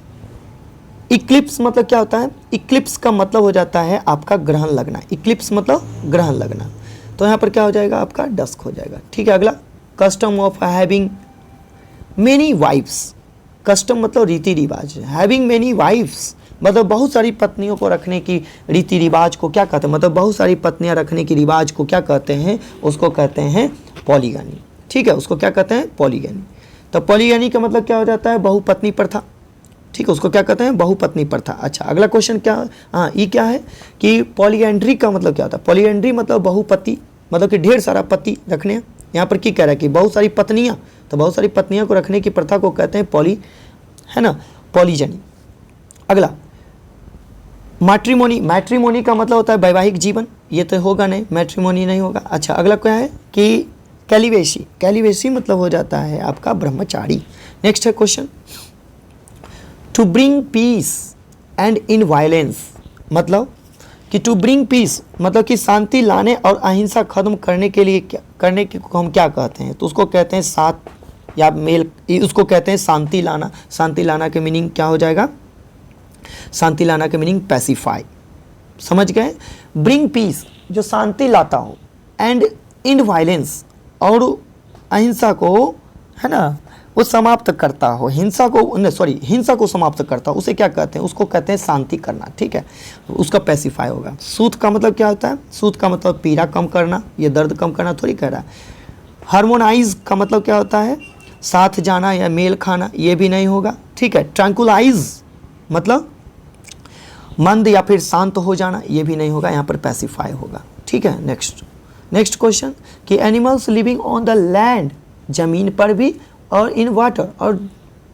इक्लिप्स मतलब क्या होता है? इक्लिप्स का मतलब हो जाता है आपका ग्रहण लगना। इक्लिप्स मतलब ग्रहण लगना। तो यहाँ पर क्या हो जाएगा? आपका डस्क हो जाएगा, ठीक है। अगला, custom of having many wives. Custom मतलब रीति रिवाज। हैविंग मेनी वाइफ्स मतलब बहुत सारी पत्नियों को रखने की रीति रिवाज को क्या कहते हैं? मतलब बहुत सारी पत्नियां रखने की रिवाज को क्या कहते हैं? उसको कहते हैं पॉलीगनी, ठीक है। उसको क्या कहते हैं? पॉलीगनी। तो पॉलीगनी का मतलब क्या हो जाता है? बहुपत्नी प्रथा, ठीक है। उसको क्या कहते हैं? बहुपत्नी प्रथा। अच्छा, अगला क्वेश्चन क्या? हाँ, ये क्या है कि पॉलीएंड्री का मतलब क्या होता है? पॉलीएंड्री मतलब बहुपति, मतलब कि ढेर सारा पति रखने। यहाँ पर क्या कह रहा है कि बहुत सारी पत्नियाँ, तो बहुत सारी पत्नियों को रखने की प्रथा को कहते हैं पॉली, है ना, पॉलीजनी। अगला, मैट्रिमोनी। मैट्रिमोनी का मतलब होता है वैवाहिक जीवन, ये तो होगा नहीं, मैट्रिमोनी नहीं होगा। अच्छा, अगला क्या है कि कैलिवेसी। कैलिवेसी मतलब हो जाता है आपका ब्रह्मचारी। नेक्स्ट है question, to bring peace end in violence, मतलब कि टू ब्रिंग पीस मतलब कि शांति लाने और अहिंसा खत्म करने के लिए क्या करने को हम क्या कहते हैं? तो उसको कहते हैं साथ या मेल, उसको कहते हैं शांति लाना। शांति लाना के मीनिंग क्या हो जाएगा? शांति लाना के मीनिंग पैसिफाई, समझ गए। ब्रिंग पीस जो शांति लाता हो, एंड इन वायलेंस और अहिंसा को, है ना, वो समाप्त करता हो, हिंसा को समाप्त करता हो, उसे क्या कहते हैं? उसको कहते हैं शांति करना, ठीक है। उसका पैसिफाई होगा। सूत का मतलब क्या होता है? सूत का मतलब पीड़ा कम करना, ये दर्द कम करना थोड़ी कह रहा है। हार्मोनाइज का मतलब क्या होता है? साथ जाना या मेल खाना, ये भी नहीं होगा, ठीक है। ट्रैंकुलाइज मतलब मंद या फिर शांत हो जाना, ये भी नहीं होगा, यहाँ पर पैसिफाई होगा, ठीक है। नेक्स्ट क्वेश्चन कि animals living on the land, जमीन पर भी और इन वाटर और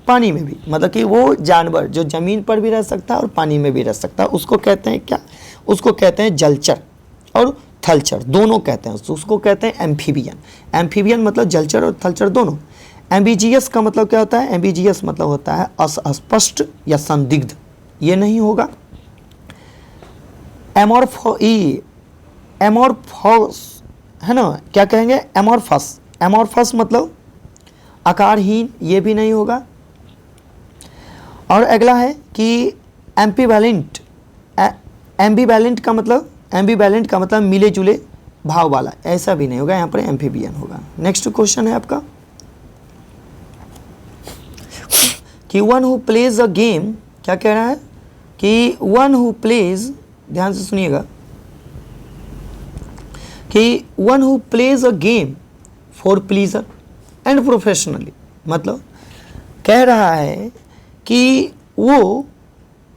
पानी में भी, मतलब कि वो जानवर जो ज़मीन पर भी रह सकता है और पानी में भी रह सकता है, उसको कहते हैं क्या? उसको कहते हैं जलचर और थलचर, दोनों कहते हैं उसको कहते हैं एम्फीबियन। एम्फीबियन मतलब जलचर और थलचर दोनों। एम्बिजियस का मतलब क्या होता है? एम्बिजियस मतलब होता है अस्पष्ट या संदिग्ध, ये नहीं होगा। एमोर्फस, है ना, क्या कहेंगे? एमोर्फस। एमोर्फस मतलब आकारहीन, ये भी नहीं होगा। और अगला है कि एम्बिवैलेंट। एम्बिवैलेंट का मतलब मिले जुले भाव वाला, ऐसा भी नहीं होगा, यहाँ पर एम्फीबियन होगा। नेक्स्ट क्वेश्चन है आपका कि one who plays a game, क्या कह रहा है कि वन हु प्लेज, ध्यान से सुनिएगा, कि one who plays a game for pleaser and professionally, मतलब कह रहा है कि वो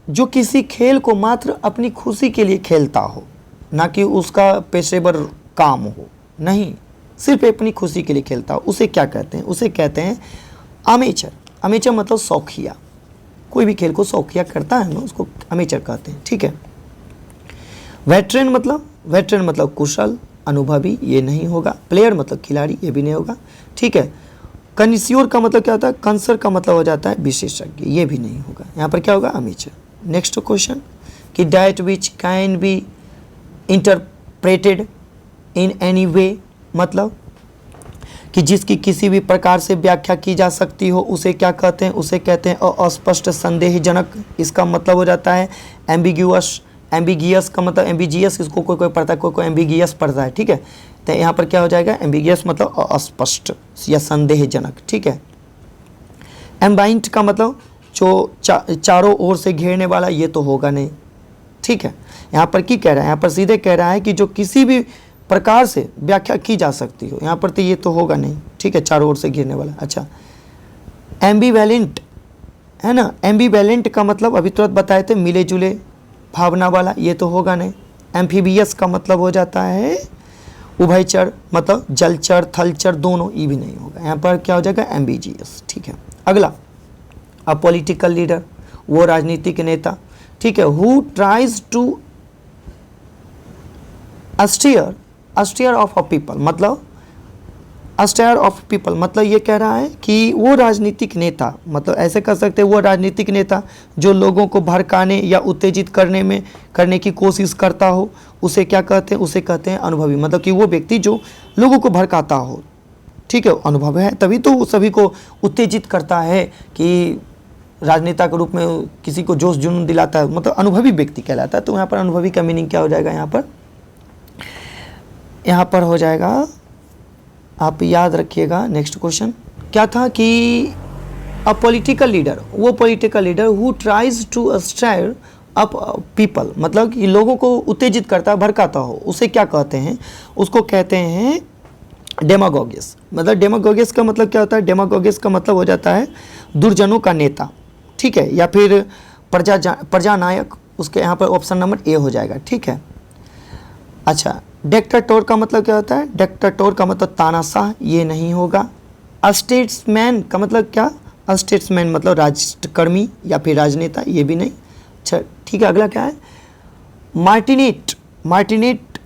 जो किसी खेल को मात्र अपनी खुशी के लिए खेलता हो, ना कि उसका पेशेवर काम हो, नहीं, सिर्फ अपनी खुशी के लिए खेलता हो, उसे क्या कहते हैं? उसे कहते हैं अमेचर। अमेचर मतलब शौकिया, कोई भी खेल को शौकिया करता है ना, उसको अमेचर कहते हैं, ठीक है। वेटरन मतलब कुशल, अनुभवी, ये नहीं होगा। प्लेयर मतलब खिलाड़ी, ये भी नहीं होगा, ठीक है। कनिस्योर का मतलब क्या होता है? कंसर का मतलब हो जाता है विशेषज्ञ, ये भी नहीं होगा, यहाँ पर क्या होगा? अमेचर। नेक्स्ट क्वेश्चन कि that which can be interpreted in any way, मतलब कि जिसकी किसी भी प्रकार से व्याख्या की जा सकती हो, उसे क्या कहते हैं? उसे कहते हैं अस्पष्ट, संदेहजनक। इसका मतलब हो जाता है एम्बिग्यूअस। एम्बिगियस का मतलब एम्बिजियस, इसको कोई पढ़ता है, कोई एम्बिगियस पढ़ता है, ठीक है। तो यहाँ पर क्या हो जाएगा? एम्बिगियस मतलब अस्पष्ट या संदेहजनक, ठीक है। एम्बाइंट का मतलब जो चारों ओर से घेरने वाला, ये तो होगा नहीं, ठीक है। यहाँ पर क्या कह रहा है? यहाँ पर सीधे कह रहा है कि जो किसी भी प्रकार से व्याख्या की जा सकती हो। यहाँ पर तो ये तो होगा नहीं, ठीक है, चारों ओर से घिरने वाला। अच्छा, एम्बीवैलेंट है ना, एम्बीवैलेंट का मतलब अभी तुरंत बताए थे, मिले जुले भावना वाला, ये तो होगा नहीं। एम्फीबियस का मतलब हो जाता है उभयचर, मतलब जलचर थलचर दोनों, ये भी नहीं होगा। यहाँ पर क्या हो जाएगा, एम्बिजियस, ठीक है। अगला, अ पॉलिटिकल लीडर, वो राजनीतिक नेता, ठीक है, who tries to astir of a people, मतलब अस्टायर ऑफ पीपल, मतलब ये कह रहा है कि वो राजनीतिक नेता, मतलब ऐसे कर सकते हैं वो राजनीतिक नेता जो लोगों को भड़काने या उत्तेजित करने की कोशिश करता हो, उसे क्या कहते हैं, उसे कहते हैं अनुभवी। मतलब कि वो व्यक्ति जो लोगों को भड़काता हो, ठीक है, अनुभव है, तभी तो वो सभी को उत्तेजित करता है कि राजनेता के रूप में किसी को जोश जुनून दिलाता है, मतलब अनुभवी व्यक्ति कहलाता है। तो यहाँ पर अनुभवी का मीनिंग क्या हो जाएगा, यहाँ पर हो जाएगा, आप याद रखिएगा। नेक्स्ट क्वेश्चन क्या था कि अ पॉलिटिकल लीडर, वो political leader who tries to stir up people, मतलब कि लोगों को उत्तेजित करता है, भड़काता हो, उसे क्या कहते हैं, उसको कहते हैं डेमागोगियस। मतलब डेमागोगियस का मतलब क्या होता है, डेमागोगियस का मतलब हो जाता है दुर्जनों का नेता, ठीक है, या फिर प्रजानायक, उसके यहाँ पर ऑप्शन नंबर ए हो जाएगा, ठीक है। अच्छा, डिक्टेटर का मतलब क्या होता है, डिक्टेटर का मतलब तानाशाह, ये नहीं होगा। स्टेट्समैन का मतलब क्या, स्टेट्समैन मतलब राजकर्मी या फिर राजनेता, ये भी नहीं। अच्छा, ठीक है, अगला क्या है, मार्टिनेट, मार्टिनेट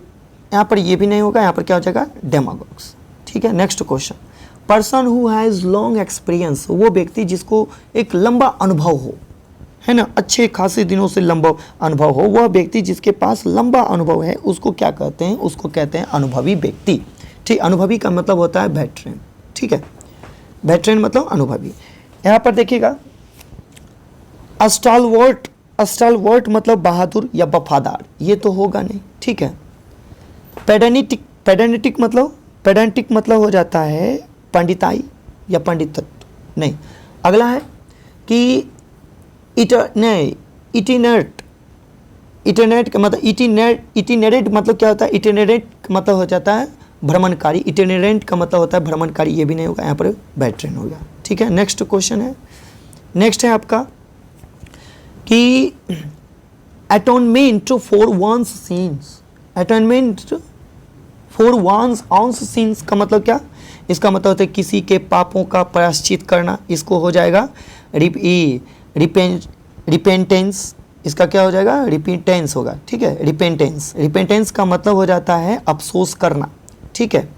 यहाँ पर ये भी नहीं होगा, यहाँ पर क्या हो जाएगा, डेमागोग्स, ठीक है। Next question, person who has long experience, वो व्यक्ति जिसको एक लंबा अनुभव हो, है ना, अच्छे खासे दिनों से लंबा अनुभव हो, वह व्यक्ति जिसके पास लंबा अनुभव है, उसको क्या कहते हैं, उसको कहते हैं अनुभवी व्यक्ति, ठीक। अनुभवी का मतलब होता है वेटरन, ठीक है, वेटरन मतलब अनुभवी। यहाँ पर देखिएगा, स्टालवर्ट, स्टालवर्ट मतलब बहादुर या वफादार, ये तो होगा नहीं, ठीक है। पेडेनिटिक, पेडेनिटिक मतलब हो जाता है पंडिताई या पंडितत्व, नहीं। अगला है कि इटिनेट, इटिनेट का मतलब इटिनेरेट मतलब क्या होता है, इटिनेरेट मतलब हो जाता है भ्रमणकारी, इटिनेरेंट का मतलब होता है भ्रमणकारी, ये भी नहीं होगा, यहाँ पर वेटरन हो गया, ठीक है। नेक्स्ट क्वेश्चन है, नेक्स्ट है आपका कि atonement for one's sins, atonement for one's sins का मतलब क्या, इसका मतलब होता है किसी के पापों का प्रायश्चित करना, इसको हो जाएगा रिपेंटेंस, इसका क्या हो जाएगा, रिपेंटेंस होगा, ठीक है, रिपेंटेंस, रिपेंटेंस का मतलब हो जाता है अफसोस करना, ठीक है।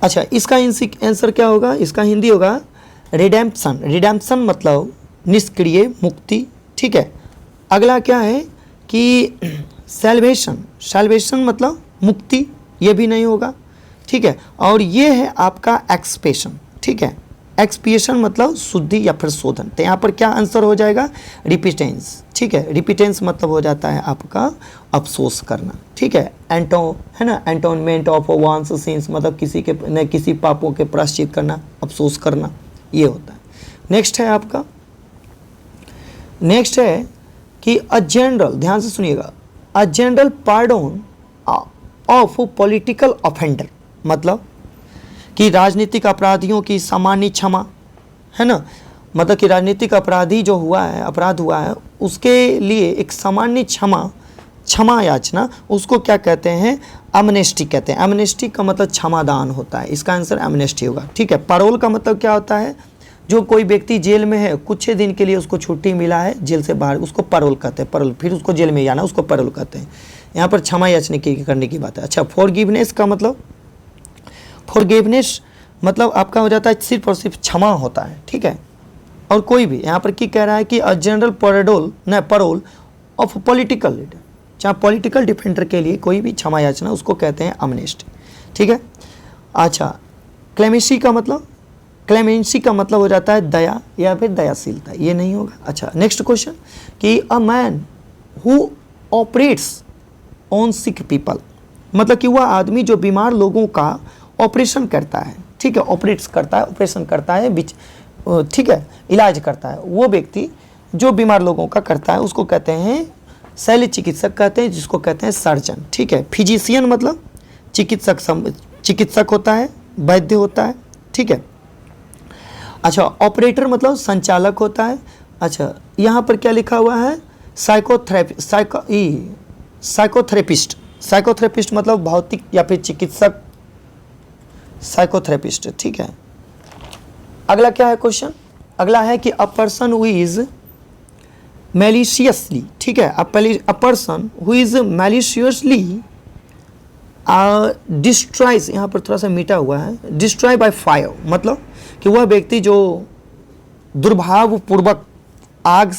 अच्छा, इसका आंसर क्या होगा, इसका हिंदी होगा रिडेम्पशन, रिडेम्पशन मतलब निष्क्रिय मुक्ति, ठीक है। अगला क्या है कि सैल्वेशन, सैल्वेशन मतलब मुक्ति, ये भी नहीं होगा, ठीक है। और ये है आपका एक्सपेशन, ठीक है, एक्सपिएशन मतलब शुद्धि या फिर शोधन। तो यहाँ पर क्या आंसर हो जाएगा, रिपीटेंस, ठीक है, रिपीटेंस मतलब हो जाता है आपका अफसोस करना, ठीक है। है ना, एंटोनमेंट ऑफ वंस सिंस मतलब किसी पापों के प्रायश्चित करना, अफसोस करना, ये होता है। नेक्स्ट है आपका, नेक्स्ट है कि अ जनरल, ध्यान से सुनिएगा, a general pardon of political offender, मतलब कि राजनीतिक अपराधियों की सामान्य क्षमा, है ना, मतलब कि राजनीतिक अपराधी जो हुआ है, अपराध हुआ है, उसके लिए एक सामान्य क्षमा याचना, उसको क्या कहते हैं, एमनेस्टी कहते हैं। एमनेस्टी का मतलब क्षमादान होता है, इसका आंसर एमनेस्टी होगा, ठीक है। पैरोल का मतलब क्या होता है, जो कोई व्यक्ति जेल में है, कुछ दिन के लिए उसको छुट्टी मिला है जेल से बाहर, उसको पैरोल कहते हैं, पैरोल, फिर उसको जेल में जाना, उसको पैरोल कहते हैं। यहाँ पर क्षमा याचना करने की बात है। अच्छा, फॉरगिवनेस का मतलब, फॉरगिवनेस मतलब आपका हो जाता है सिर्फ और सिर्फ क्षमा होता है, ठीक है। और कोई भी यहाँ पर क्या कह रहा है कि a general parole of political leader, चाहे पॉलिटिकल डिफेंडर के लिए कोई भी क्षमा याचना, उसको कहते हैं अमनेस्टी, ठीक है। अच्छा, क्लेमेंसी का मतलब, क्लेमेंसी का मतलब हो जाता है दया या फिर दयाशीलता, ये नहीं होगा। अच्छा, नेक्स्ट क्वेश्चन कि a man who operates on sick people, मतलब कि वह आदमी जो बीमार लोगों का ऑपरेशन करता है, ठीक है, ऑपरेट्स करता है, ऑपरेशन करता है, ठीक है, इलाज करता है, वो व्यक्ति जो बीमार लोगों का करता है, उसको कहते हैं शल्य चिकित्सक कहते हैं जिसको कहते हैं सर्जन, ठीक है। फिजिशियन मतलब चिकित्सक होता है, वैद्य होता है, ठीक है। अच्छा, ऑपरेटर मतलब संचालक होता है। अच्छा, यहाँ पर क्या लिखा हुआ है, साइकोथेरेपिस्ट। साइकोथेरेपिस्ट मतलब भौतिक या फिर चिकित्सक, साइकोथेरेपिस्ट, ठीक है। अगला क्या है क्वेश्चन, अगला है कि a person who is maliciously, ठीक है, a person who is maliciously destroys, यहाँ पर थोड़ा सा मीठा हुआ है, डिस्ट्रॉय बाय फायर, मतलब कि वह व्यक्ति जो दुर्भावपूर्वक आग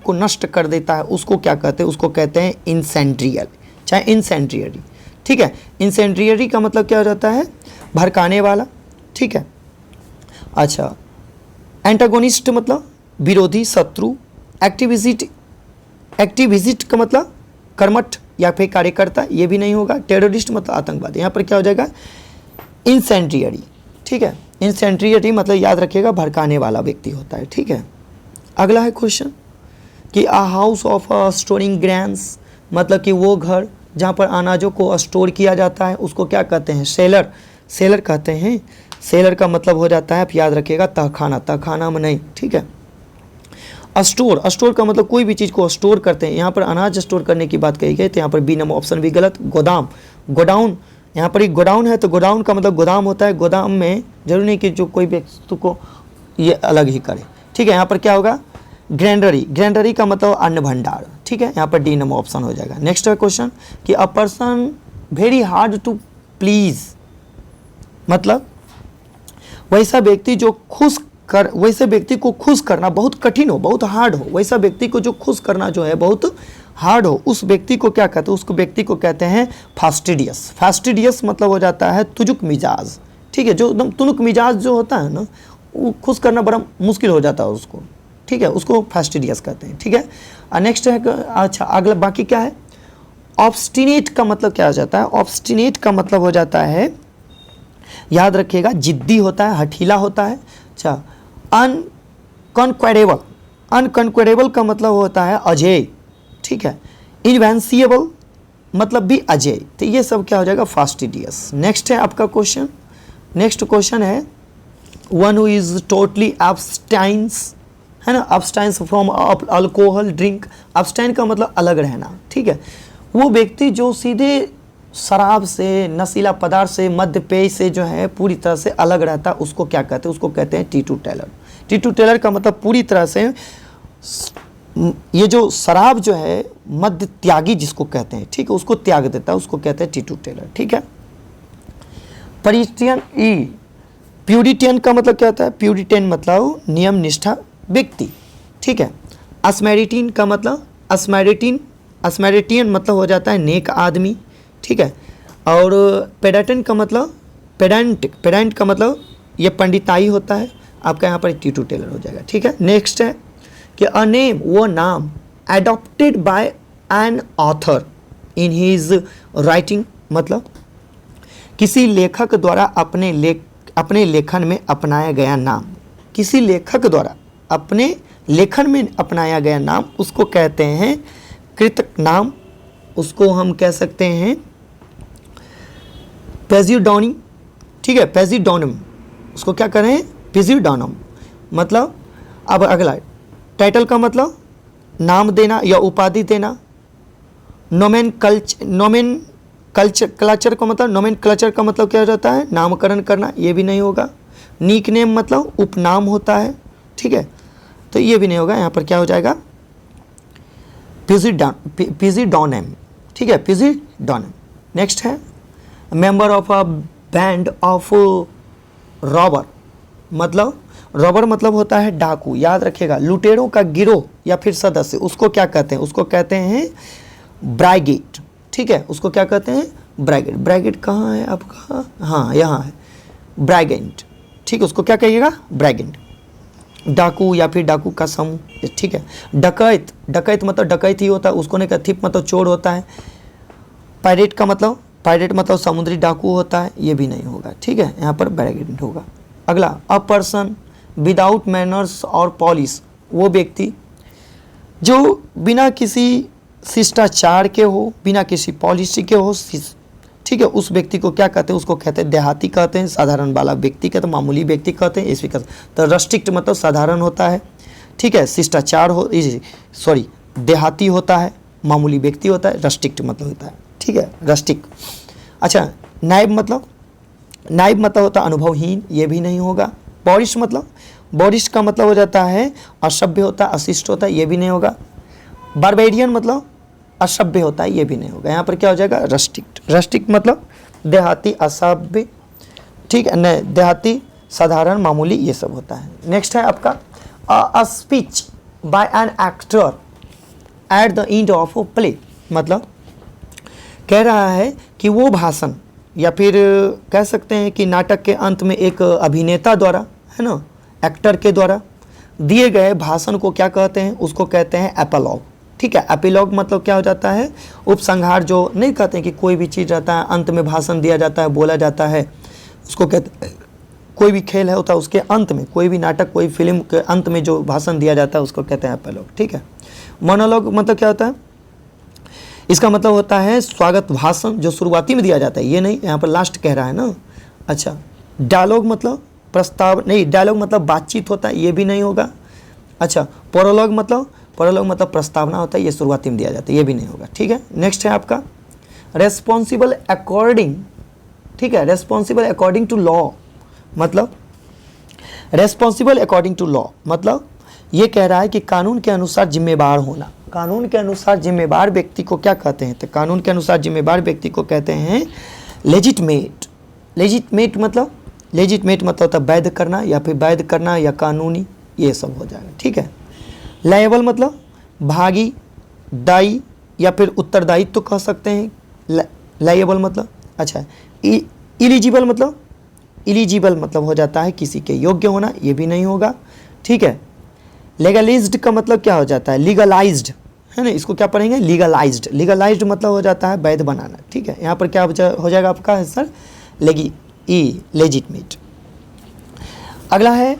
को नष्ट कर देता है उसको क्या कहते हैं, उसको कहते हैं इंसेंड्रियल, चाहे इंसेंड्रियरी, ठीक है। इंसेंड्रियरी का मतलब क्या हो जाता है, भड़काने वाला, ठीक है। अच्छा, एंटागोनिस्ट मतलब विरोधी, शत्रु। एक्टिविस्ट का मतलब कर्मठ या फिर कार्यकर्ता, ये भी नहीं होगा। टेररिस्ट मतलब आतंकवादी। यहाँ पर क्या हो जाएगा, इंसेंड्रियरी, ठीक है। इंसेंड्रियरी मतलब याद रखिएगा भड़काने वाला व्यक्ति होता है, ठीक है। अगला है क्वेश्चन कि a house of storing grains, मतलब कि वो घर जहाँ पर अनाजों को स्टोर किया जाता है उसको क्या कहते हैं, सेलर। सेलर कहते हैं। सेलर का मतलब हो जाता है, आप याद रखिएगा, तहखाना, तहखाना में नहीं, ठीक है। स्टोर, स्टोर का मतलब कोई भी चीज़ को स्टोर करते हैं। यहाँ पर अनाज स्टोर करने की बात कही गई, तो यहाँ पर बी नंबर ऑप्शन भी गलत। गोदाम, गोडाउन, यहाँ पर एक गोडाउन है तो गोडाउन का मतलब गोदाम होता है। गोदाम में जरूरी नहीं कि जो कोई वस्तु को ये अलग ही करे, ठीक है। यहाँ पर क्या होगा, ग्रैंडरी। ग्रैंडरी का मतलब अन्न भंडार, ठीक है। यहाँ पर डी नंबर ऑप्शन हो जाएगा। नेक्स्ट है क्वेश्चन कि a person very hard to please, मतलब वैसा व्यक्ति जो वैसे व्यक्ति को खुश करना बहुत कठिन हो, बहुत हार्ड हो। वैसा व्यक्ति को जो खुश करना जो है बहुत हार्ड हो, उस व्यक्ति को क्या कहते हैं, उस व्यक्ति को कहते हैं फास्टिडियस। फास्टिडियस मतलब हो जाता है तुजुक मिजाज, ठीक है। जो एकदम तुनुक मिजाज जो होता है ना, वो खुश करना बड़ा मुश्किल हो जाता है उसको, ठीक है, उसको फास्टिडियस कहते हैं, ठीक है। नेक्स्ट है, अच्छा अगला बाकी क्या है, ऑब्स्टिनेट का मतलब क्या हो जाता है। ऑब्स्टिनेट का मतलब हो जाता है, याद रखिएगा, जिद्दी होता है, हठीला होता है। अच्छा, अनकॉन्क्वेरेबल, अनकॉन्क्वेरेबल का मतलब होता है अजय, ठीक है। इनवेंसिएबल मतलब भी अजय, तो ये सब क्या हो जाएगा, फास्टिडियस। नेक्स्ट है आपका क्वेश्चन, नेक्स्ट क्वेश्चन है वन हु इज टोटली एब्स्टाइंस, है ना, अब्स्टाइंस फ्रॉम अल्कोहल ड्रिंक। अब्स्टाइन का मतलब अलग रहना, ठीक है। वो व्यक्ति जो सीधे शराब से, नशीला पदार्थ से, मद्य पेय से जो है पूरी तरह से अलग रहता है, उसको क्या कहते हैं, उसको कहते हैं टीटू टेलर। टीटू टेलर का मतलब पूरी तरह से ये जो शराब जो है, मद्य त्यागी जिसको कहते हैं, ठीक है, उसको त्याग देता है, उसको कहते हैं टीटू टेलर, ठीक है। परिस्टियन ई, प्यूरिटियन का मतलब क्या होता है, प्यूरिटियन मतलब नियम निष्ठा व्यक्ति, ठीक है। अस्मैरिटीन का मतलब, अस्मैरिटियन मतलब हो जाता है नेक आदमी, ठीक है। और पेडांट का मतलब, पेडेंट का मतलब ये पंडिताई होता है। आपका यहाँ पर टीटू टेलर हो जाएगा, ठीक है। नेक्स्ट है कि अ नेम, वो नाम, adopted by an author in his writing, मतलब किसी लेखक द्वारा अपने लेखन में अपनाया गया नाम। किसी लेखक द्वारा अपने लेखन में अपनाया गया नाम, उसको कहते हैं कृतक नाम। उसको हम कह सकते हैं पेजिडोनी, ठीक है, पेजिडोनम, उसको क्या करें, पेजिडोनम। मतलब अब अगला टाइटल का मतलब नाम देना या उपाधि देना। क्लचर का मतलब, नोमेनक्लेचर का मतलब क्या हो जाता है, नामकरण करना, ये भी नहीं होगा। निक नेम मतलब उपनाम होता है, ठीक है, तो ये भी नहीं होगा। यहाँ पर क्या हो जाएगा, पिजिडोनम, ठीक है, पिजिडोनम। नेक्स्ट है member of a band of robber, मतलब रॉबर मतलब होता है डाकू, याद रखिएगा, लुटेरों का गिरोह या फिर सदस्य, उसको क्या कहते हैं, उसको कहते हैं ब्राइगेड, ठीक है, उसको क्या कहते हैं, ब्राइगेड। ब्राइगेड कहाँ है आपका, हाँ यहाँ है, ब्राइगेंट, ठीक है, उसको क्या कहिएगा, ब्राइगेंट। डाकू या फिर डाकू का समूह, ठीक है। डकैत, डकैत मतलब डकैत ही होता है, उसको नहीं कहते, थिप मतलब चोर होता है। पायरेट का मतलब, पायरेट मतलब समुद्री डाकू होता है, ये भी नहीं होगा, ठीक है, यहाँ पर ब्रैगेंट होगा। अगला, अ पर्सन विदाउट मैनर्स और पॉलिश, वो व्यक्ति जो बिना किसी शिष्टाचार के हो, बिना किसी पॉलिसी के हो, ठीक है, उस व्यक्ति को क्या कहते हैं, उसको कहते हैं देहाती कहते हैं, साधारण वाला व्यक्ति कहते हैं, मामूली व्यक्ति कहते हैं, इसलिए कहते हैं। तो रस्टिक्ट मतलब साधारण होता है, ठीक है, शिष्टाचार हो, सॉरी देहाती होता है, मामूली व्यक्ति होता है, रस्टिक्ट मतलब होता है, ठीक है, रस्टिक। अच्छा, नाइब मतलब होता है अनुभवहीन, ये भी नहीं होगा। बॉरिश का मतलब हो जाता है असभ्य होता है, अशिष्ट होता है, ये भी नहीं होगा। बारबेरियन मतलब असभ्य होता है, ये भी नहीं होगा। यहाँ पर क्या हो जाएगा, रस्टिक मतलब देहाती, असभ्य, ठीक है, नहीं देहाती, साधारण, मामूली, ये सब होता है। नेक्स्ट है आपका a speech bye an actor at the end of a play, मतलब कह रहा है कि वो भाषण, या फिर कह सकते हैं कि नाटक के अंत में एक अभिनेता द्वारा, है ना, एक्टर के द्वारा दिए गए भाषण को क्या कहते हैं, उसको कहते हैं एपिलॉग, ठीक है। एपिलॉग मतलब क्या हो जाता है, उपसंहार, जो नहीं कहते हैं कि कोई भी चीज़ रहता है अंत में भाषण दिया जाता है, बोला जाता है, उसको कहते हैं। कोई भी खेल है होता है उसके अंत में, कोई भी नाटक, कोई फिल्म के अंत में जो भाषण दिया जाता है उसको कहते हैं एपिलॉग, ठीक है। मोनोलॉग मतलब क्या होता है, इसका मतलब होता है स्वागत भाषण जो शुरुआती में दिया जाता है, ये नहीं, यहाँ पर लास्ट कह रहा है ना। अच्छा, डायलॉग मतलब प्रस्ताव, नहीं डायलॉग मतलब बातचीत होता है, ये भी नहीं होगा। अच्छा, प्रोलॉग मतलब प्रस्तावना होता है, ये शुरुआती में दिया जाता है, ये भी नहीं होगा, ठीक है। नेक्स्ट है आपका रेस्पॉन्सिबल अकॉर्डिंग, ठीक है, रेस्पॉन्सिबल अकॉर्डिंग टू लॉ, मतलब रेस्पॉन्सिबल अकॉर्डिंग टू लॉ मतलब ये कह रहा है कि कानून के अनुसार जिम्मेवार होना। कानून के अनुसार जिम्मेवार व्यक्ति को क्या कहते हैं, तो कानून के अनुसार जिम्मेवार व्यक्ति को कहते हैं लेजिटमेट। लेजिटमेट मतलब होता है वैध करना, या फिर वैध करना, या कानूनी, ये सब हो जाएगा, ठीक है। लायबल मतलब भागी, दायी, या फिर उत्तरदायित्व तो कह सकते हैं, लायबल मतलब। अच्छा, इलिजिबल मतलब हो जाता है किसी के योग्य होना, ये भी नहीं होगा, ठीक है। लीगलाइज्ड का मतलब क्या हो जाता है, लीगलाइज्ड, है ना, इसको क्या पढ़ेंगे, लीगलाइज्ड मतलब हो जाता है वैध बनाना, ठीक है। यहाँ पर क्या हो जाएगा आपका आंसर, लेजिटमेट। अगला है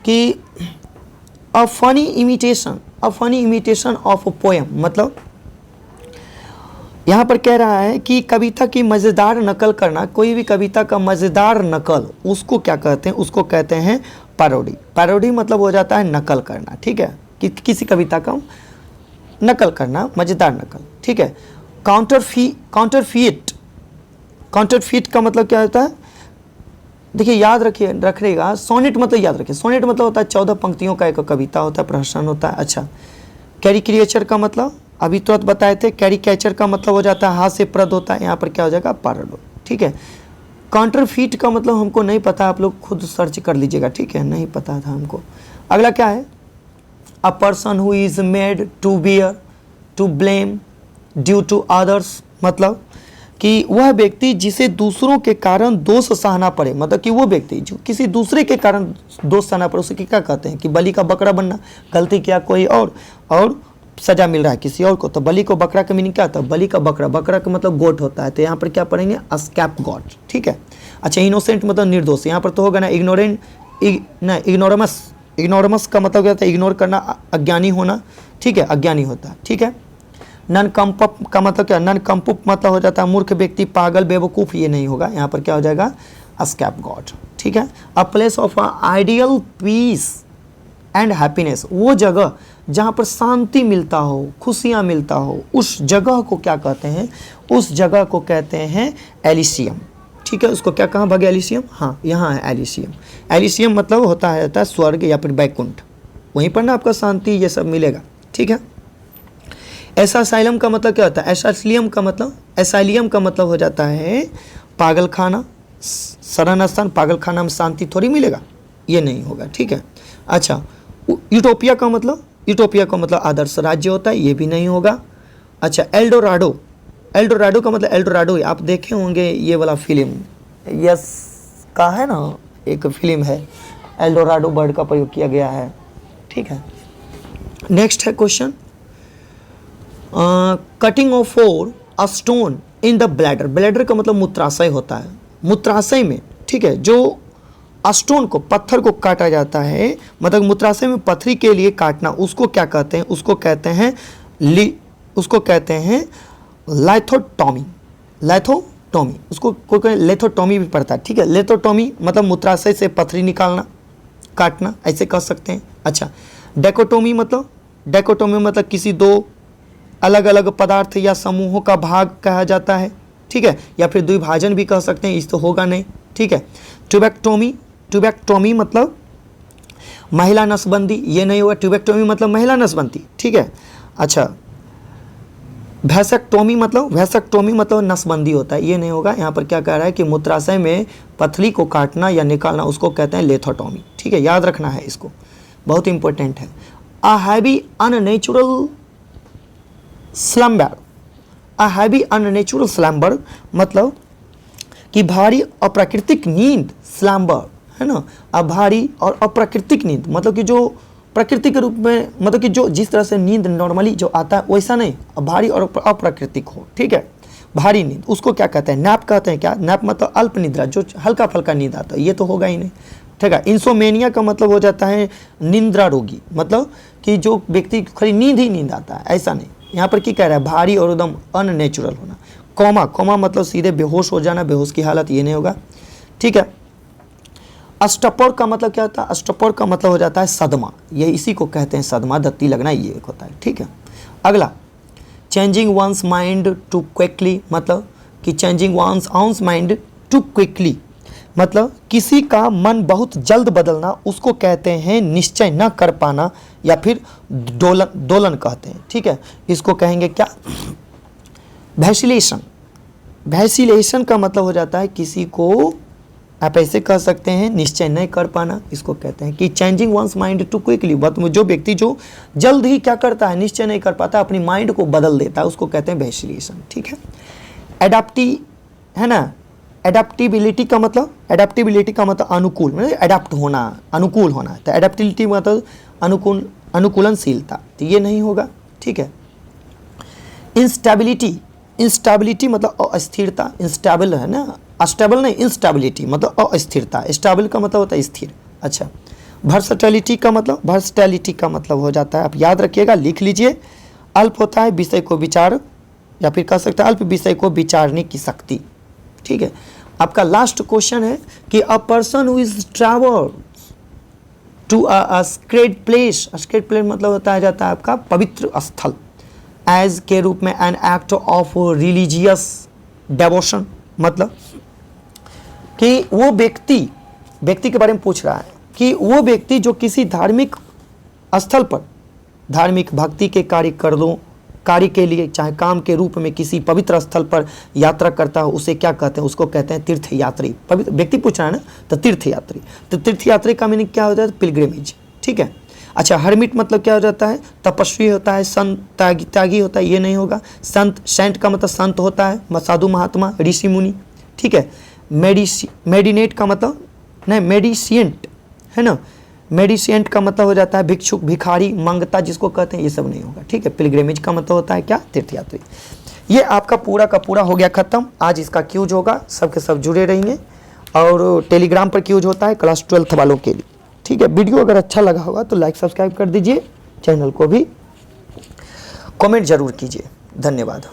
कि a funny imitation of a poem, मतलब यहाँ पर कह रहा है कि कविता की मज़ेदार नकल करना, कोई भी कविता का मज़ेदार नकल, उसको क्या कहते हैं, उसको कहते हैं पैरोडी मतलब हो जाता है नकल करना, ठीक है, कि किसी कविता का नकल करना, मज़ेदार नकल, ठीक है। काउंटरफीट का मतलब क्या होता है, देखिए याद रखिएगा, सोनेट मतलब याद रखिए, सोनेट मतलब होता है 14 पंक्तियों का एक कविता होता है, प्रहसन होता है। अच्छा, कैरिकेचर का मतलब अभी तुरंत बताए थे, कैरिकेचर का मतलब हो जाता है हास्यप्रद होता है, यहाँ पर क्या हो जाएगा, पैरोडी, ठीक है। काउंटरफीट का मतलब हमको नहीं पता, आप लोग खुद सर्च कर लीजिएगा, ठीक है, नहीं पता था हमको। अगला क्या है, a person who is made to bear to blame due to others, मतलब कि वह व्यक्ति जिसे दूसरों के कारण दोष सहना पड़े, मतलब कि वो व्यक्ति जो किसी दूसरे के कारण दोष सहना पड़े, उसे क्या कहते हैं, कि बलि का बकरा बनना, गलती किया कोई और सजा मिल रहा है किसी और को, तो बलि को बकरा का मीनिंग क्या होता है, बलि का बकरा का मतलब गोट होता है, तो यहाँ पर क्या पढ़ेंगे, स्कैप गॉड, ठीक है। अच्छा, इनोसेंट मतलब निर्दोष, यहाँ पर तो होगा ना इग्नोरमस का मतलब क्या होता है, इग्नोर करना, अज्ञानी होना, ठीक है, अज्ञानी होता है, ठीक है। नन कंपप का मतलब क्या, नन कंपुप मतलब हो जाता है मूर्ख व्यक्ति, पागल, बेवकूफ़, ये नहीं होगा, यहाँ पर क्या हो जाएगा, स्कैप गॉड, ठीक है। A place of ideal peace and happiness, वो जगह जहाँ पर शांति मिलता हो, खुशियाँ मिलता हो, उस जगह को क्या कहते हैं, उस जगह को कहते हैं एलिसियम, ठीक है। उसको क्या कहाँ भागे, एलिसियम, हाँ यहाँ है एलिसियम। एलिसियम मतलब होता है स्वर्ग या फिर बैकुंठ, वहीं पर ना आपका शांति ये सब मिलेगा, ठीक है। एसाइलम का मतलब क्या होता है, एसाइलियम का मतलब हो जाता है पागल खाना, शरण स्थान, पागल खाना में शांति थोड़ी मिलेगा, ये नहीं होगा, ठीक है। अच्छा, यूटोपिया का मतलब आदर्श राज्य होता है, ये भी नहीं होगा। अच्छा, एल्डोराडो का मतलब एल्डोराडो, आप देखे होंगे ये वाला फिल्म, यस का है ना, एक फिल्म है, एल्डोराडो वर्ड का प्रयोग किया गया है, ठीक है। नेक्स्ट है question, cutting of a stone in the bladder का मतलब मूत्राशय होता है, मूत्राशय में, ठीक है, जो स्टोन को, पत्थर को काटा जाता है, मतलब मूत्राशय में पथरी के लिए काटना, उसको क्या कहते हैं, उसको कहते हैं उसको कहते हैं लाइथोटॉमी। लाइथोटॉमी उसको कोई लेथोटॉमी भी पड़ता है, ठीक है। लेथोटॉमी मतलब मूत्राशय से पथरी निकालना, काटना, ऐसे कह सकते हैं। अच्छा, डेकोटोमी मतलब किसी दो अलग अलग पदार्थ या समूहों का भाग कहा जाता है, ठीक है, या फिर द्विभाजन भी कह सकते हैं, इस तो होगा नहीं, ठीक है। ट्यूबेक्टोमी मतलब महिला नसबंदी, ये नहीं होगा। ट्यूबेक्टोमी मतलब महिला नसबंदी, ठीक है। अच्छा, वैसेक्टोमी मतलब नसबंदी होता है, ये नहीं होगा। यहाँ पर क्या कह रहा है कि मूत्राशय में पथरी को काटना या निकालना, उसको कहते हैं लेथोटोमी, ठीक है, याद रखना है इसको, बहुत इंपॉर्टेंट है। अ हैवी अननेचुरल स्लम्बर मतलब कि भारी अप्राकृतिक नींद, स्लम्बर है ना। अब भारी और अप्राकृतिक नींद मतलब कि जो प्रकृति के रूप में, मतलब कि जो जिस तरह से नींद नॉर्मली जो आता है वैसा नहीं, भारी और अप्राकृतिक हो, ठीक है। भारी नींद उसको क्या कहते हैं? नैप कहते हैं। क्या नैप मतलब अल्प निद्रा, जो हल्का फल्का नींद आता है, ये तो होगा ही नहीं, ठीक है। इंसोमेनिया का मतलब हो जाता है निंद्रा रोगी, मतलब कि जो व्यक्ति खाली नींद आता है, ऐसा नहीं। यहाँ पर क्या कह रहा है? भारी और एकदम अननेचुरल होना। कोमा मतलब सीधे बेहोश हो जाना, बेहोश की हालत, ये नहीं होगा, ठीक है। अस्टपर का मतलब क्या होता है? अस्टपर का मतलब हो जाता है सदमा, ये इसी को कहते हैं सदमा, दत्ती लगना, ये एक होता है, ठीक है। अगला, changing one's mind too quickly, मतलब कि changing one's mind too quickly मतलब किसी का मन बहुत जल्द बदलना, उसको कहते हैं निश्चय न कर पाना या फिर दोलन कहते हैं, ठीक है। इसको कहेंगे क्या? वैसिलेशन का मतलब हो जाता है किसी को, आप ऐसे कह सकते हैं, निश्चय नहीं कर पाना, इसको कहते हैं कि changing one's mind too quickly, जो व्यक्ति जो जल्द ही क्या करता है, निश्चय नहीं कर पाता, अपनी माइंड को बदल देता है, उसको कहते हैं वैसिलेशन, ठीक है। एडाप्टिबिलिटी का मतलब अनुकूल, मतलब एडाप्ट होना, अनुकूल होना, तो एडाप्टिबिलिटी मतलब अनुकूलनशीलता, तो ये नहीं होगा, ठीक है। इंस्टेबिलिटी मतलब अस्थिरता, इंस्टेबल है ना, अस्टेबल नहीं, इंस्टेबिलिटी मतलब अस्थिरता, स्टेबल का मतलब होता है स्थिर। अच्छा, वर्सटैलिटी का मतलब हो जाता है, आप याद रखिएगा, लिख लीजिए, अल्प होता है विषय को विचार, या फिर कह सकते हैं अल्प विषय को विचारने की शक्ति, ठीक है। आपका लास्ट क्वेश्चन है कि a person who is travel to a sacred place, मतलब होता है जाता है आपका पवित्र स्थल, एज के रूप में एन एक्ट ऑफ रिलीजियस डेवोशन, मतलब कि वो व्यक्ति के बारे में पूछ रहा है कि वो व्यक्ति जो किसी धार्मिक स्थल पर धार्मिक भक्ति के कार्य के लिए, चाहे काम के रूप में किसी पवित्र स्थल पर यात्रा करता हो, उसे क्या कहते हैं? उसको कहते हैं तीर्थयात्री। पवित्र व्यक्ति पूछ रहा है ना, तो तीर्थयात्री। तो तीर्थयात्री का मीनिंग क्या हो जाता है? पिलग्रिमेज, ठीक है। अच्छा, हर्मिट मतलब क्या हो जाता है? तपस्वी होता है, संत त्यागी होता है, ये नहीं होगा। सेंट का मतलब संत होता है, साधु महात्मा, ऋषि मुनि, ठीक है। मेडिनेट का मतलब नहीं, मेडिसिएंट है ना, मेडिसिएंट का मतलब हो जाता है भिक्षुक, भिखारी, मंगता जिसको कहते हैं, ये सब नहीं होगा, ठीक है। पिलग्रिमेज का मतलब होता है क्या? तीर्थयात्री। ये आपका पूरा का पूरा हो गया खत्म। आज इसका क्यूज होगा, सबके सब जुड़े रहेंगे, और टेलीग्राम पर क्यूज होता है क्लास 12th वालों के लिए, ठीक है। वीडियो अगर अच्छा लगा होगा तो लाइक सब्सक्राइब कर दीजिए, चैनल को भी कमेंट जरूर कीजिए। धन्यवाद।